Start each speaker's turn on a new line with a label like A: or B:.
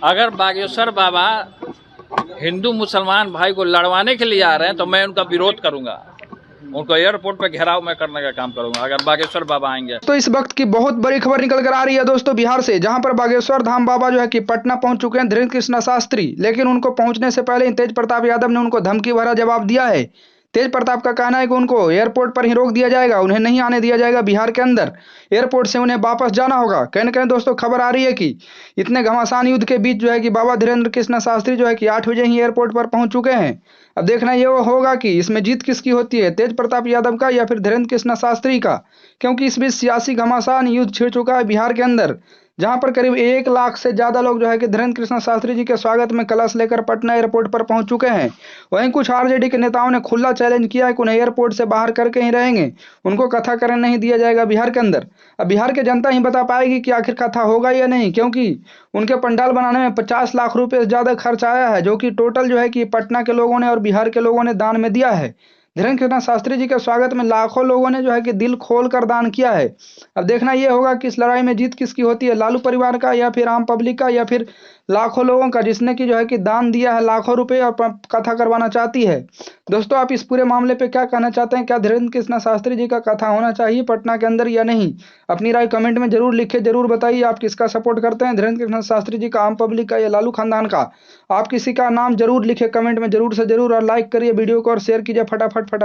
A: अगर बागेश्वर बाबा हिंदू मुसलमान भाई को लड़वाने के लिए आ रहे हैं तो मैं उनका विरोध करूंगा। उनको एयरपोर्ट पर घेराव मैं करने का काम करूंगा अगर बागेश्वर बाबा आएंगे।
B: तो इस वक्त की बहुत बड़ी खबर निकल कर आ रही है दोस्तों बिहार से, जहां पर बागेश्वर धाम बाबा जो है कि पटना पहुंच चुके हैं धीरेन्द्र कृष्णा शास्त्री। लेकिन उनको पहुंचने से पहले तेज प्रताप यादव ने उनको धमकी भरा जवाब दिया है। तेज प्रताप का कहना है कि उनको एयरपोर्ट पर ही रोक दिया जाएगा, उन्हें नहीं आने दिया जाएगा बिहार के अंदर। एयरपोर्ट से उन्हें वापस जाना होगा। कहीं न कहीं दोस्तों खबर आ रही है कि इतने घमासान युद्ध के बीच जो है कि बाबा धीरेन्द्र कृष्णा शास्त्री जो है कि 8 बजे ही एयरपोर्ट पर पहुंच चुके हैं। अब देखना ये होगा कि इसमें जीत किसकी होती है, तेज प्रताप यादव का या फिर धीरेन्द्र कृष्णा शास्त्री का। क्योंकि इस बीच सियासी घमासान युद्ध छिड़ चुका है बिहार के अंदर, जहां पर करीब 1 लाख से ज्यादा लोग जो है कि धीरेन्द्र कृष्णा शास्त्री जी के स्वागत में कलश लेकर पटना एयरपोर्ट पर पहुंच चुके हैं। वहीं कुछ आरजेडी के नेताओं ने खुला चैलेंज किया है कि उन्हें एयरपोर्ट से बाहर करके ही रहेंगे, उनको कथा करने नहीं दिया जाएगा बिहार के अंदर। अब बिहार की जनता ही बता पाएगी कि आखिर कथा होगा या नहीं, क्योंकि उनके पंडाल बनाने में 50 लाख रुपए से ज्यादा खर्च आया है, जो कि टोटल जो है कि पटना के लोगों ने और बिहार के लोगों ने दान में दिया है। धीरेन्द्र कृष्णा शास्त्री जी के स्वागत में लाखों लोगों ने जो है कि दिल खोल कर दान किया है। अब देखना यह होगा कि इस लड़ाई में जीत किसकी होती है, लालू परिवार का या फिर आम पब्लिक का या फिर लाखों लोगों का, जिसने की जो है कि दान दिया है लाखों रुपए और कथा करवाना चाहती है। दोस्तों आप इस पूरे मामले पे क्या कहना चाहते हैं? क्या धीरेन्द्र कृष्णा शास्त्री जी का कथा होना चाहिए पटना के अंदर या नहीं? अपनी राय कमेंट में जरूर लिखे, जरूर बताइए आप किसका सपोर्ट करते हैं, धीरेन्द्र कृष्णा शास्त्री जी का, आम पब्लिक का या लालू खानदान का। आप किसी का नाम जरूर लिखे कमेंट में जरूर से जरूर, और लाइक करिए वीडियो को और शेयर कीजिए फटाफट फटाफट।